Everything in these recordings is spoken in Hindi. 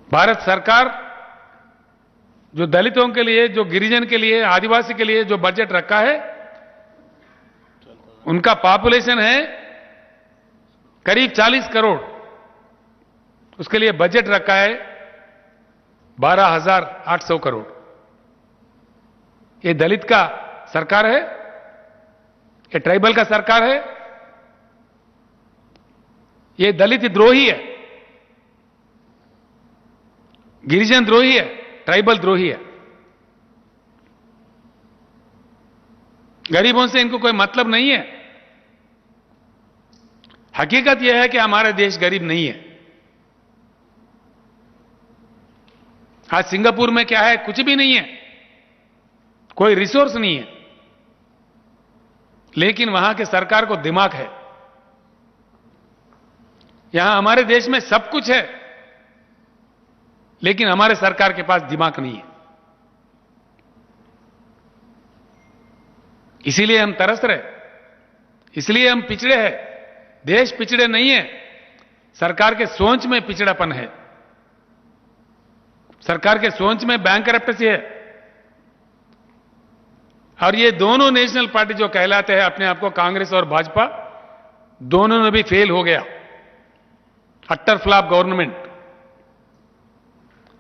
भारत सरकार जो दलितों के लिए, जो गिरिजन के लिए, आदिवासी के लिए जो बजट रखा है, उनका पॉपुलेशन है करीब 40 करोड़। उसके लिए बजट रखा है 12,800 करोड़। ये दलित का सरकार है? ये ट्राइबल का सरकार है? ये दलित द्रोही है, गिरिजन द्रोही है, ट्राइबल द्रोही है। गरीबों से इनको कोई मतलब नहीं है। हकीकत यह है कि हमारा देश गरीब नहीं है। आज सिंगापुर में क्या है? कुछ भी नहीं है, कोई रिसोर्स नहीं है, लेकिन वहां के सरकार को दिमाग है। यहां हमारे देश में सब कुछ है, लेकिन हमारे सरकार के पास दिमाग नहीं है। इसीलिए हम तरस रहे, इसलिए हम पिछड़े हैं। देश पिछड़े नहीं है, सरकार के सोच में पिछड़ापन है, सरकार के सोच में बैंकरप्टेसी है। और ये दोनों नेशनल पार्टी जो कहलाते हैं अपने आप को, कांग्रेस और भाजपा, दोनों ने भी फेल हो गया। Attar flop government.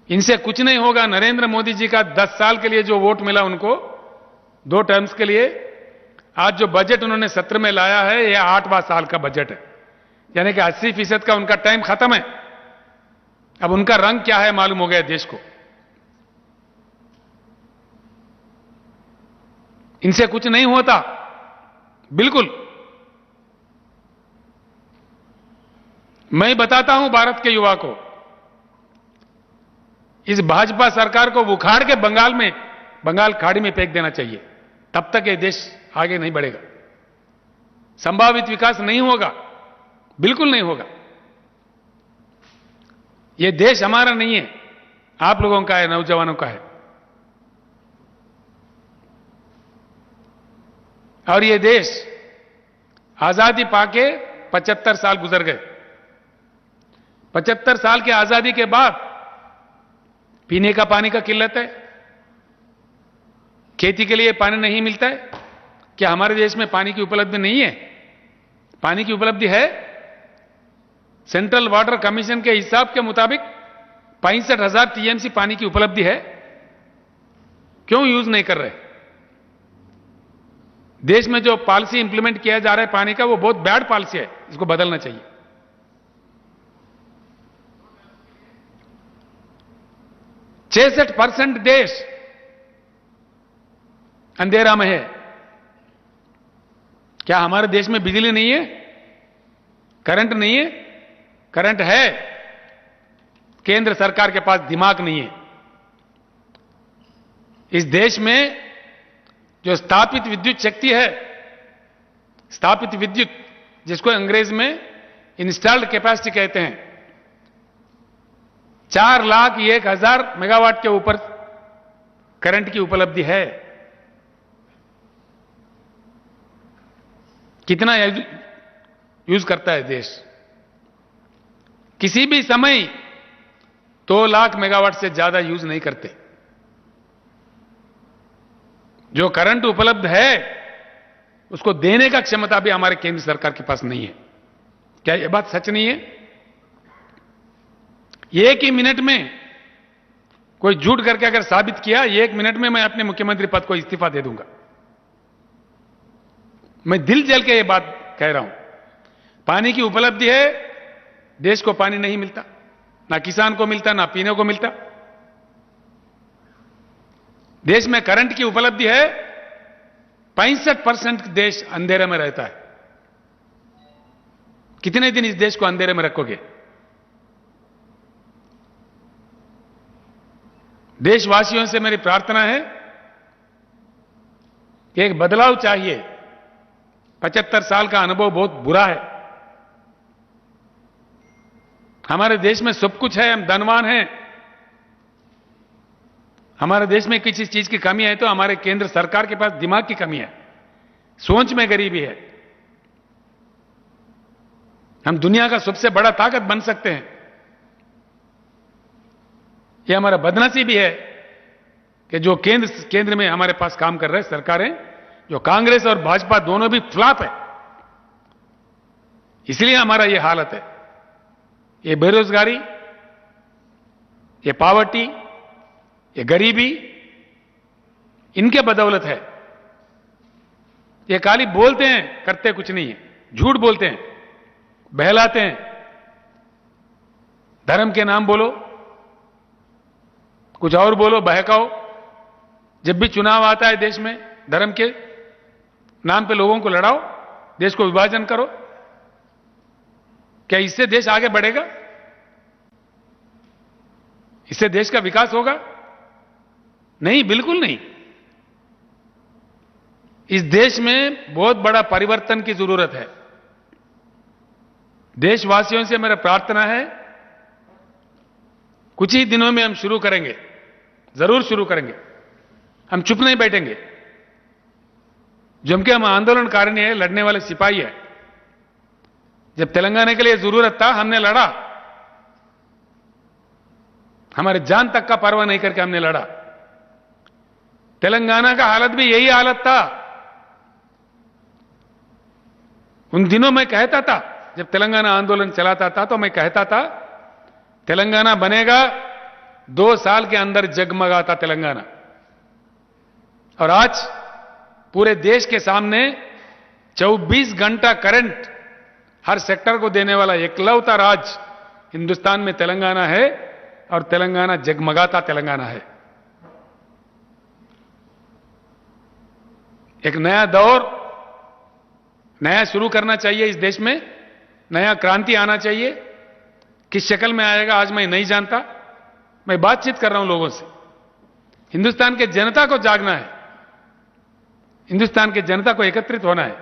इनसे कुछ नहीं होगा। नरेंद्र मोदी जी का 10 साल के लिए जो वोट मिला उनको, 2 टर्म्स के लिए, आज जो बजट उन्होंने सत्र में लाया है, यह 8वां साल का बजट है, यानी कि 80% का उनका टाइम खत्म है। अब उनका रंग क्या है मालूम हो गया देश को। इनसे कुछ नहीं होता, बिल्कुल। मैं बताता हूं भारत के युवा को, इस भाजपा सरकार को उखाड़ के बंगाल खाड़ी में फेंक देना चाहिए। तब तक ये देश आगे नहीं बढ़ेगा, संभावित विकास नहीं होगा, बिल्कुल नहीं होगा। ये देश हमारा नहीं है, आप लोगों का है, नौजवानों का है। और ये देश आजादी पाके 75 साल गुजर गए। 75 साल की आजादी के बाद पीने का पानी का किल्लत है, खेती के लिए पानी नहीं मिलता है। क्या हमारे देश में पानी की उपलब्धि नहीं है? पानी की उपलब्धि है। सेंट्रल वाटर कमीशन के हिसाब के मुताबिक 65,000 टीएमसी पानी की उपलब्धि है। क्यों यूज नहीं कर रहे? देश में जो पॉलिसी इंप्लीमेंट किया जा रहा है पानी का, वो बहुत बैड पॉलिसी है, इसको बदलना चाहिए। 66% देश अंधेरा में है। क्या हमारे देश में बिजली नहीं है? करंट नहीं है? करंट है, केंद्र सरकार के पास दिमाग नहीं है। इस देश में जो स्थापित विद्युत शक्ति है, स्थापित विद्युत, जिसको अंग्रेज में इंस्टॉल्ड कैपेसिटी कहते हैं, 4,01,000 मेगावाट के ऊपर करंट की उपलब्धि है। कितना यूज करता है देश? किसी भी समय 2 लाख मेगावाट से ज्यादा यूज नहीं करते। जो करंट उपलब्ध है उसको देने का क्षमता भी हमारे केंद्र सरकार के पास नहीं है। क्या यह बात सच नहीं है? एक ही मिनट में कोई झूठ करके अगर साबित किया, 1 मिनट में मैं अपने मुख्यमंत्री पद को इस्तीफा दे दूंगा। मैं दिल जल के ये बात कह रहा हूं। पानी की उपलब्धि है, देश को पानी नहीं मिलता, ना किसान को मिलता, ना पीने को मिलता। देश में करंट की उपलब्धि है, 65% देश अंधेरे में रहता है। कितने दिन इस देश को अंधेरे में रखोगे? देशवासियों से मेरी प्रार्थना है कि एक बदलाव चाहिए। 75 साल का अनुभव बहुत बुरा है। हमारे देश में सब कुछ है, हम धनवान हैं। हमारे देश में किसी चीज की कमी है तो हमारे केंद्र सरकार के पास दिमाग की कमी है, सोच में गरीबी है। हम दुनिया का सबसे बड़ा ताकत बन सकते हैं, ये हमारा बदनसीब भी है कि जो केंद्र में हमारे पास काम कर रहे सरकारें, जो कांग्रेस और भाजपा दोनों भी फ्लॉप है, इसलिए हमारा ये हालत है। ये बेरोजगारी, ये पावर्टी, ये गरीबी, इनके बदौलत है। ये खाली बोलते हैं, करते कुछ नहीं है, झूठ बोलते हैं, बहलाते हैं। धर्म के नाम बोलो, कुछ और बोलो, बहकाओ। जब भी चुनाव आता है देश में, धर्म के नाम पे लोगों को लड़ाओ, देश को विभाजन करो। क्या इससे देश आगे बढ़ेगा? इससे देश का विकास होगा? नहीं, बिल्कुल नहीं। इस देश में बहुत बड़ा परिवर्तन की जरूरत है। देशवासियों से मेरा प्रार्थना है, कुछ ही दिनों में हम शुरू करेंगे, जरूर शुरू करेंगे। हम चुप नहीं बैठेंगे। जम के हम आंदोलनकारिणी है, लड़ने वाले सिपाही है। जब तेलंगाना के लिए जरूरत था, हमने लड़ा। हमारे जान तक का परवाह नहीं करके हमने लड़ा। तेलंगाना का हालत भी यही हालत था। उन दिनों मैं कहता था, जब तेलंगाना आंदोलन चलाता था, तो मैं कहता था तेलंगाना बनेगा, 2 साल के अंदर जगमगाता तेलंगाना। और आज पूरे देश के सामने 24 घंटा करंट हर सेक्टर को देने वाला एकलौता राज्य हिंदुस्तान में तेलंगाना है, और तेलंगाना जगमगाता तेलंगाना है। एक नया दौर, नया शुरू करना चाहिए इस देश में, नया क्रांति आना चाहिए। किस शक्ल में आएगा आज मैं नहीं जानता। मैं बातचीत कर रहा हूं लोगों से। हिंदुस्तान के जनता को जागना है, हिंदुस्तान के जनता को एकत्रित होना है,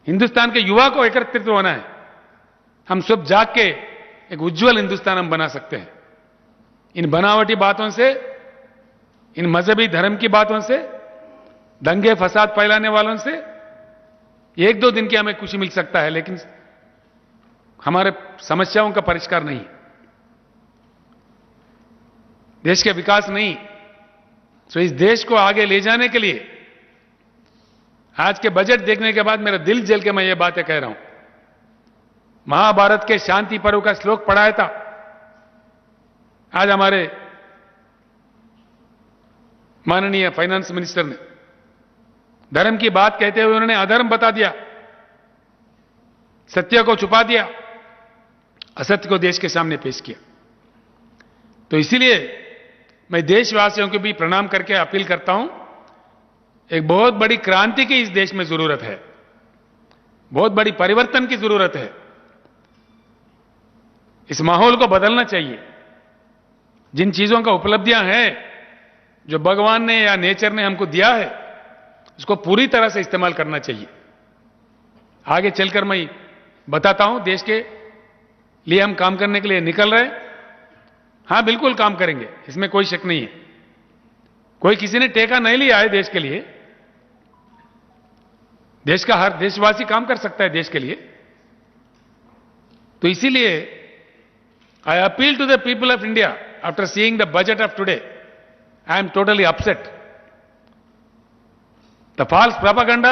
हिंदुस्तान के युवा को एकत्रित होना है। हम सब जाग के एक उज्जवल हिंदुस्तान हम बना सकते हैं। इन बनावटी बातों से, इन मजहबी धर्म की बातों से, दंगे फसाद फैलाने वालों से 1-2 दिन की हमें खुशी मिल सकता है, लेकिन हमारे समस्याओं का परिष्कार नहीं, देश के विकास नहीं। तो इस देश को आगे ले जाने के लिए आज के बजट देखने के बाद मेरा दिल जल के मैं ये बातें कह रहा हूं। महाभारत के शांति पर्व का श्लोक पढ़ाया था। आज हमारे माननीय फाइनेंस मिनिस्टर ने धर्म की बात कहते हुए उन्होंने अधर्म बता दिया, सत्य को छुपा दिया, असत्य को देश के सामने पेश किया। तो इसीलिए मैं देशवासियों को भी प्रणाम करके अपील करता हूं, एक बहुत बड़ी क्रांति की इस देश में जरूरत है, बहुत बड़ी परिवर्तन की जरूरत है। इस माहौल को बदलना चाहिए। जिन चीजों का उपलब्धियां हैं, जो भगवान ने या नेचर ने हमको दिया है, उसको पूरी तरह से इस्तेमाल करना चाहिए। आगे चलकर मैं बताता हूं, देश के लिए हम काम करने के लिए निकल रहे हैं। हां, बिल्कुल काम करेंगे, इसमें कोई शक नहीं है। कोई किसी ने टेका नहीं लिया है देश के लिए। देश का हर देशवासी काम कर सकता है देश के लिए। तो इसीलिए I appeal to the people of India, after seeing the budget of today, I am totally upset. The false propaganda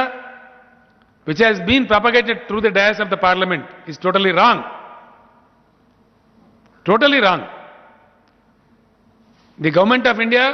which has been propagated through the dais of the parliament is totally wrong. Totally wrong. The government of India